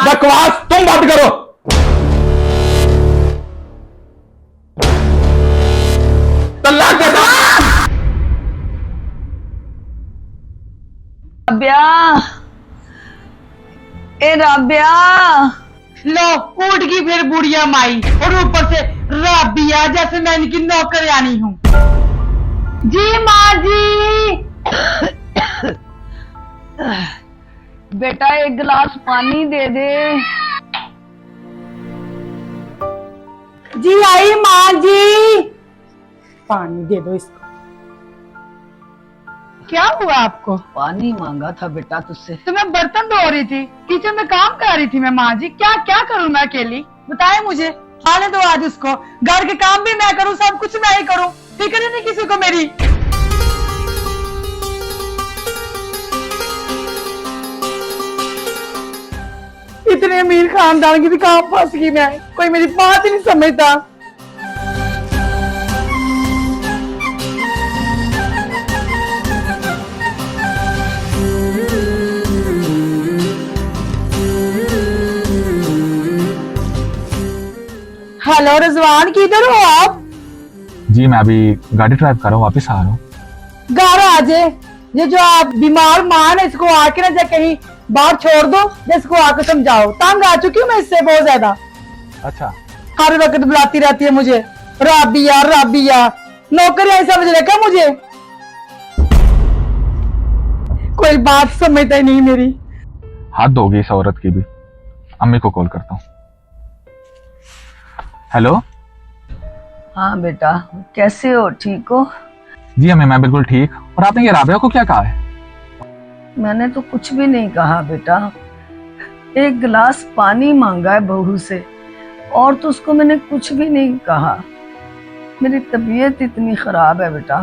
बकवास तुम बंद करो। तलाक दे दो। राबिया, ए राबिया। लो उठ गई फिर बुढ़िया माई, और ऊपर से राबिया जैसे मैं इनकी नौकरानी हूँ। जी माँ जी। बेटा एक गिलास पानी दे दे। जी आई माँ जी, पानी दे दो इसको। क्या हुआ आपको? पानी मांगा था बेटा तुझसे। तो मैं बर्तन धो रही थी, किचन में काम कर रही थी मैं माँ जी। क्या क्या करूँ मैं अकेली, बताए मुझे। आने दो आज उसको, घर के काम भी मैं करूँ, सब कुछ मैं ही करूँ, फिक्र ही नहीं किसी को मेरी। इतने अमीर खानदान की भी काम फंस गई मैं, कोई मेरी बात ही नहीं समझता। हेलो रिजवान, किधर हो आप? जी मैं अभी गाड़ी ड्राइव कर रहा हूँ, वापिस आ रहा हूँ। घर आ जाए। ये जो आप बीमार मां है, इसको आके ना जाए कहीं बाहर छोड़ दो, इसको आके समझाओ। तंग आ चुकी हूँ मैं इससे बहुत ज्यादा। अच्छा हर वक्त बुलाती रहती है मुझे, राबिया राबिया। नौकरी ऐसा समझ रखा मुझे, कोई बात समझता ही नहीं मेरी। हद होगी इस औरत की भी। अम्मी को कॉल करता हूँ। हेलो। हाँ बेटा, कैसे हो, ठीक हो? जी अम्मी मैं बिल्कुल ठीक। और आपने ये राबिया को क्या कहा है? मैंने तो कुछ भी नहीं कहा बेटा। एक गिलास पानी मांगा है बहू से, और तो उसको मैंने कुछ भी नहीं कहा। मेरी तबीयत इतनी खराब है बेटा,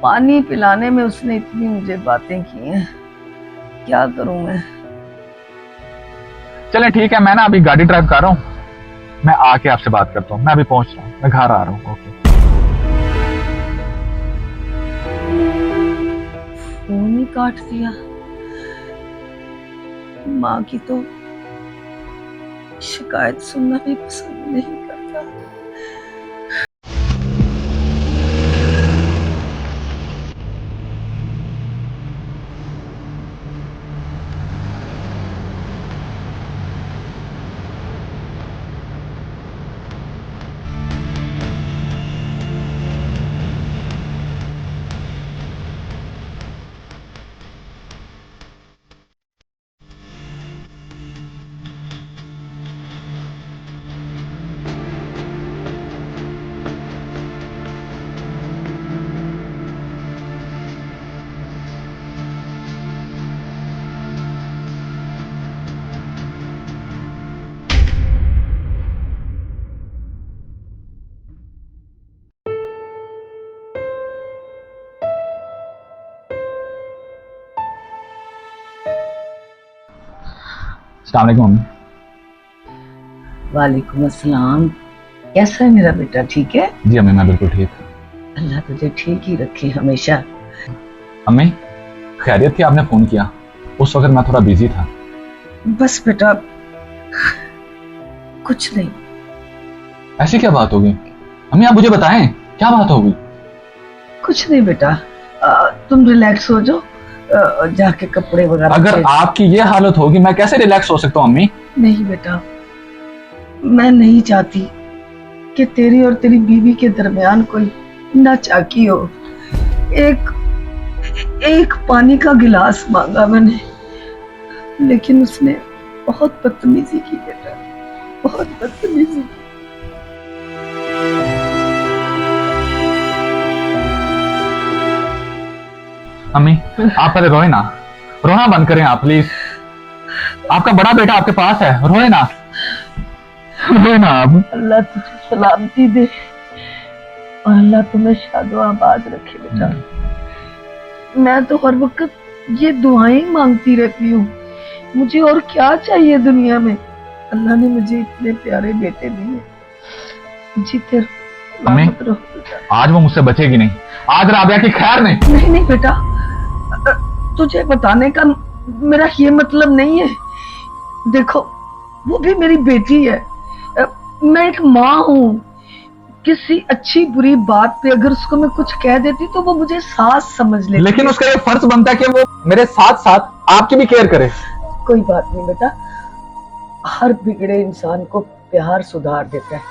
पानी पिलाने में उसने इतनी मुझे बातें की हैं, क्या करूं मैं। चलें ठीक है, मैं ना अभी गाड़ी ड्राइव कर रहा हूँ, मैं आके आपसे बात करता हूँ। मैं अभी पहुंच रहा हूँ, मैं घर आ रहा हूँ। ओके। फोन ही काट दिया। माँ की तो शिकायत सुनना भी पसंद नहीं करता। अस्सलाम वालेकुम अम्मी। वालेकुम अस्सलाम। कैसा है मेरा बेटा, ठीक है? जी अम्मी मैं बिल्कुल ठीक। अल्लाह तुझे ठीक ही रखे हमेशा। अम्मी खैरियत थी, आपने फोन किया? उस वक्त मैं थोड़ा बिजी था। बस बेटा कुछ नहीं। ऐसी क्या बात होगी अम्मी, आप मुझे बताएं क्या बात होगी? कुछ नहीं बेटा, तुम रिलैक्स हो जाओ, जाके कपड़े वगैरह। अगर आपकी ये हालत होगी मैं कैसे रिलैक्स हो सकता हूँ अम्मी? नहीं बेटा, मैं नहीं चाहती कि तेरी और तेरी बीवी के दरमियान कोई नाचाकी हो। एक पानी का गिलास मांगा मैंने, लेकिन उसने बहुत बदतमीजी की बेटा, बहुत बदतमीजी की। अम्मी आप पहले रोए ना, रोना बंद करें आप प्लीज। आपका बड़ा बेटा आपके पास है, रोए ना, रोए ना आप। अल्लाह तुझे सलामती दे और अल्लाह तुम्हें शादो आबाद रखे बेटा। मैं तो हर वक्त ये दुआएं मांगती रहती हूँ, मुझे और क्या चाहिए दुनिया में। अल्लाह ने मुझे इतने प्यारे बेटे दिए। जीते अम्मी आज वो मुझसे बचेगी नहीं, आज राबिया की खैर नहीं। नहीं नहीं बेटा, तुझे बताने का मेरा ये मतलब नहीं है देखो, वो भी मेरी बेटी है। मैं एक माँ हूँ। किसी अच्छी बुरी बात पे अगर उसको मैं कुछ कह देती तो वो मुझे सास समझ लेती। लेकिन उसका ये फर्ज बनता है कि वो मेरे साथ साथ आपकी भी केयर करे। कोई बात नहीं बेटा, हर बिगड़े इंसान को प्यार सुधार देता है।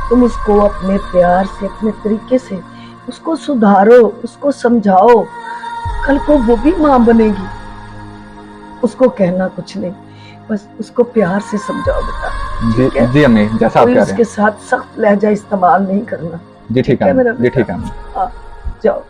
तुम उसको अपने प्यार से, अपने तरीके से उसको सुधारो, उसको समझाओ। कल को वो भी माँ बनेगी। उसको कहना कुछ नहीं, बस उसको प्यार से समझाओ बेटा। ठीक है? जी अम्मी, जैसा आप कोई कह रहे उसके हैं। साथ सख्त लहजा इस्तेमाल नहीं करना। जी ठीक है मेरा जी ठीक है। हाँ, जाओ।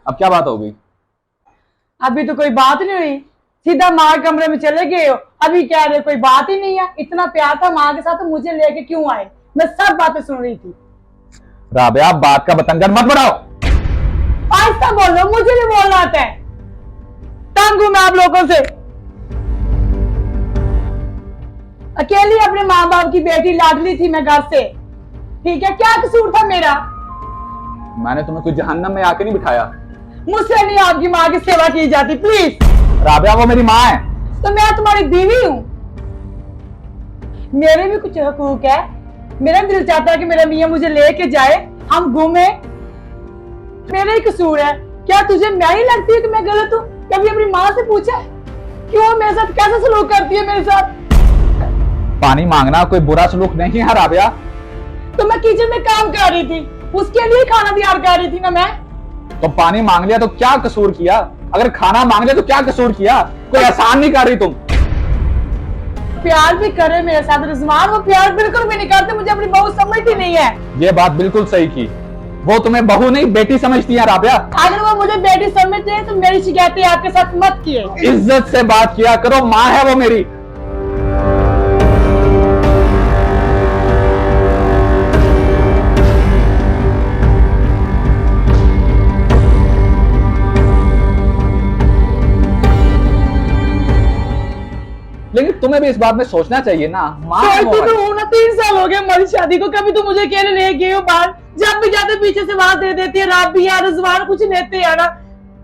अब क्या बात हो गई? अभी तो कोई बात नहीं हुई, सीधा माँ के कमरे में चले गए हो। अभी क्या रहे, कोई बात ही नहीं है। इतना प्यार था माँ के साथ तो मुझे लेके क्यों आए? मैं सब बातें सुन रही थी। राबिया, आप बात का बतंगड़ मत बढ़ाओ। आहिस्ता बोलो, मुझे नहीं बोलना आता है। तंग हूं मैं आप लोगों से। अकेली अपने माँ बाप की बेटी लाडली थी मैं घर से। ठीक है, क्या कसूर था मेरा? मैंने तुम्हें कोई जहन्नम में आके नहीं बिठाया। मुझसे नहीं आपकी माँ की सेवा की जाती, प्लीज। राबिया, वो मेरी माँ है। तो मैं तुम्हारी बीवी हूँ, मेरे भी कुछ हकूक है। मेरा दिल चाहता है कि मेरा मियाँ मुझे लेके जाए, हम घूमे। मेरा ही कसूर है क्या? तुझे मैं ही लगती है कि मैं गलत हूँ? कभी अपनी माँ से पूछा क्यों मेरे साथ कैसा सलूक करती है मेरे साथ? पानी मांगना कोई बुरा सलूक नहीं है राबिया। तो मैं किचन में काम कर रही थी, उसके लिए खाना तैयार कर रही थी ना मैं। तो पानी मांग लिया तो क्या कसूर किया? अगर खाना मांग लिया तो क्या कसूर किया? कोई एहसान नहीं कर रही तुम। प्यार भी करे मेरे साथ रिजवान, वो प्यार बिल्कुल भी नहीं करते। मुझे अपनी बहू समझती नहीं है। ये बात बिल्कुल सही की, वो तुम्हें बहू नहीं बेटी समझती है राबिया। अगर वो मुझे बेटी समझते हैं तो मेरी शिकायतें आपके साथ मत किए। इज्जत से बात किया करो, माँ है वो मेरी। लेकिन तुम्हें भी इस बात में सोचना चाहिए ना, माँ है वो सोचती तो हमारी। हूँ ना, 3 साल हो गए हमारी शादी को। कभी तो मुझे अकेले ले गए हो बाहर, जब भी जाते पीछे से आवाज दे देती है राबिया, रिजवान कुछ लेते हैं ना।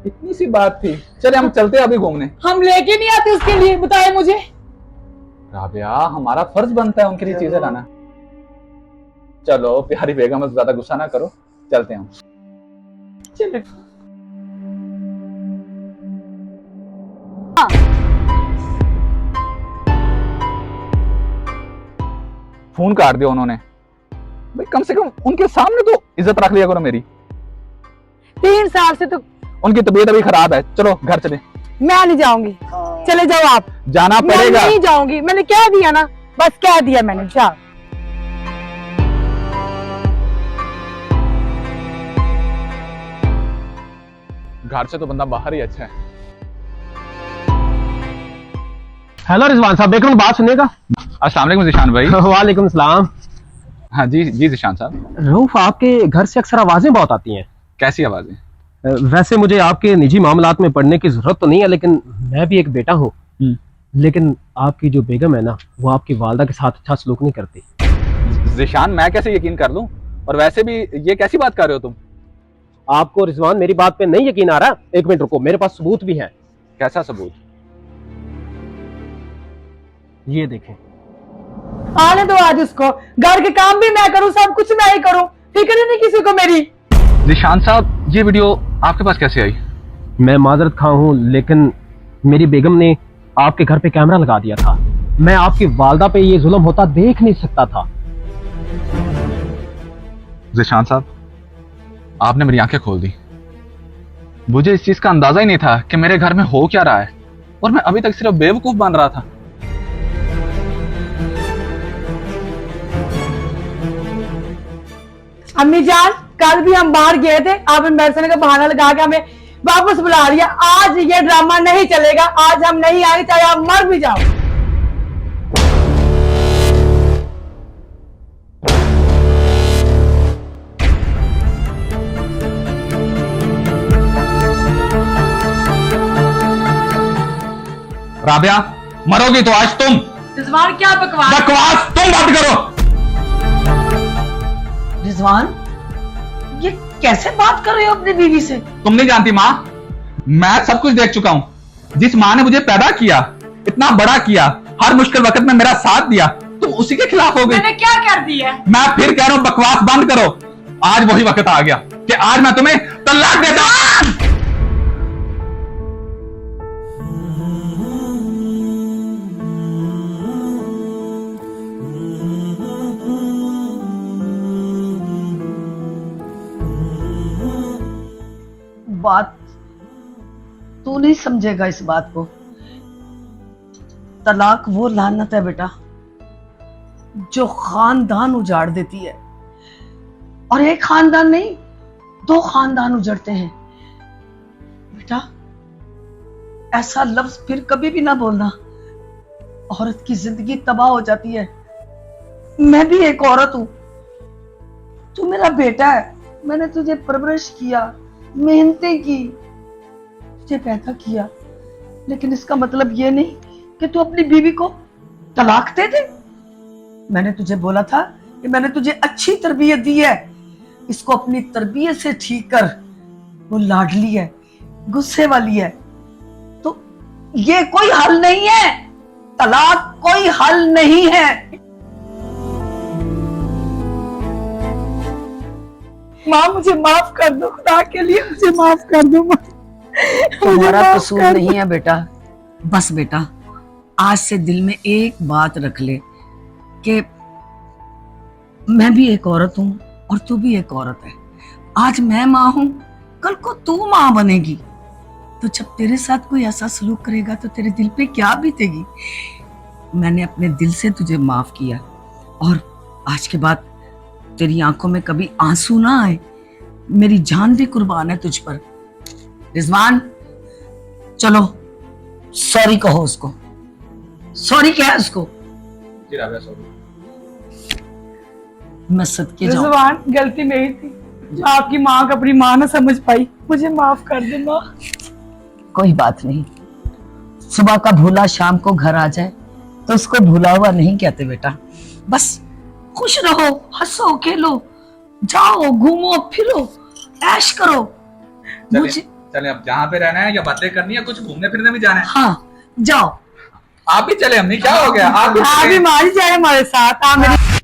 इतनी सी बात थी। चले हम चलते हैं अभी घूमने। हम लेके नहीं आते उसके लिए, बताए मुझे। राबिया, हमारा फर्ज बनता है उनके लिए चीजें लाना। चलो प्यारी बेगम, ज्यादा गुस्सा ना करो, चलते हैं हम। चलो। फोन काट दिया उन्होंने। भाई कम से कम उनके सामने तो इज्जत रख लिया करो मेरी। 3 साल से तो उनकी तबीयत अभी खराब है, चलो घर चले। मैं नहीं जाऊंगी, चले जाओ आप। जाना मैं पड़ेगा। नहीं जाऊंगी, मैंने कह दिया ना, बस कह दिया मैंने। जाओ। घर से तो बंदा बाहर ही अच्छा है। हेलो रिजवान साहब, बेगम बात सुनिएगा। अस्सलाम वालेकुम जिशान भाई। वालेकुम सलाम। हाँ जी जी जिशान साहब। रऊफ, आपके घर से अक्सर आवाजें बहुत आती हैं। कैसी आवाजें? वैसे मुझे आपके निजी मामलात में पढ़ने की जरूरत तो नहीं है, लेकिन मैं भी एक बेटा हूँ। लेकिन आपकी जो बेगम है ना, वो आपकी वालदा के साथ अच्छा सलूक नहीं करती। जिशान, मैं कैसे यकीन कर लूं? और वैसे भी ये कैसी बात कर रहे हो तुम? आपको रिजवान मेरी बात पे नहीं यकीन आ रहा? एक मिनट रुको, मेरे पास सबूत भी है। कैसा सबूत? ये देखें। आने दो आज उसको, घर के काम भी मैं करूं, सब कुछ मैं ही करूं। फिक्र ही नहीं किसी को मेरी। जिशान साहब, ये वीडियो आपके पास कैसे आई? मैं माजरत खा हूँ, लेकिन मेरी बेगम ने आपके घर पे कैमरा लगा दिया था। मैं आपकी वालदा पे ये जुल्म होता देख नहीं सकता था। जिशान साहब, आपने मेरी आंखें खोल दी। मुझे इस चीज का अंदाजा ही नहीं था कि मेरे घर में हो क्या रहा है, और मैं अभी तक सिर्फ बेवकूफ बन रहा था। अम्मी जान, कल भी हम बाहर गए थे, आपने मेडिसिन का बहाना लगा के हमें वापस बुला लिया। आज ये ड्रामा नहीं चलेगा, आज हम नहीं आए, चाहे आप मर भी जाओ। राबिया, मरोगी तो आज तुम। रिजवान क्या बकवास। बकवास तुम बंद करो। रिजवान, ये कैसे बात कर रहे हो अपनी बीवी से? तुम नहीं जानती माँ, मैं सब कुछ देख चुका हूं। जिस माँ ने मुझे पैदा किया, इतना बड़ा किया, हर मुश्किल वक्त में मेरा साथ दिया, तुम उसी के खिलाफ हो गई। मैंने क्या कर दिया है? मैं फिर कह रहा हूं बकवास बंद करो। आज वही वक्त आ गया कि आज मैं तुम्हें तलाक देता हूं। बात तू नहीं समझेगा इस बात को। तलाक वो लानत है बेटा जो खानदान उजाड़ देती है, और एक खानदान नहीं, 2 खानदान उजड़ते हैं। बेटा ऐसा लफ्ज फिर कभी भी ना बोलना, औरत की जिंदगी तबाह हो जाती है। मैं भी एक औरत हूं, तू मेरा बेटा है, मैंने तुझे परवरिश किया, मेहनतें की, तुझे पैदा किया, लेकिन इसका मतलब ये नहीं कि तू अपनी बीवी को तलाक दे दे। मैंने तुझे बोला था कि मैंने तुझे अच्छी तरबियत दी है, इसको अपनी तरबियत से ठीक कर। वो लाडली है, गुस्से वाली है, तो ये कोई हल नहीं है, तलाक कोई हल नहीं है। माँ मुझे माफ कर दो, खुदा के लिए मुझे माफ कर दो माँ। तुम्हारा कसूर नहीं है बेटा। बस बेटा आज से दिल में एक बात रख ले कि मैं भी एक औरत हूं और तू भी एक औरत है। आज मैं माँ हूं, कल को तू माँ बनेगी, तो जब तेरे साथ कोई ऐसा सलूक करेगा तो तेरे दिल पे क्या बीतेगी। मैंने अपने दिल से तुझे माफ किया, और आज के बाद तेरी आंखों में कभी आंसू ना आए। मेरी जान भी कुर्बान है तुझ पर। रिजवान चलो सॉरी कहो उसको। सॉरी क्या है उसको? मैं सदके जाऊं। रिजवान गलती मेरी थी, आपकी माँ को अपनी माँ ना समझ पाई, मुझे माफ कर दे माँ। कोई बात नहीं, सुबह का भूला शाम को घर आ जाए तो उसको भूला हुआ नहीं कहते बेटा। बस खुश रहो, हंसो खेलो, जाओ घूमो फिरो, ऐश करो। मुझे चले अब जहाँ पे रहना है या बातें करनी है, कुछ घूमने फिरने भी जाना है। हाँ जाओ। आप भी चले, हमने क्या हो गया, आप भी आप भी मारी जाए हमारे साथ। हाँ मेरी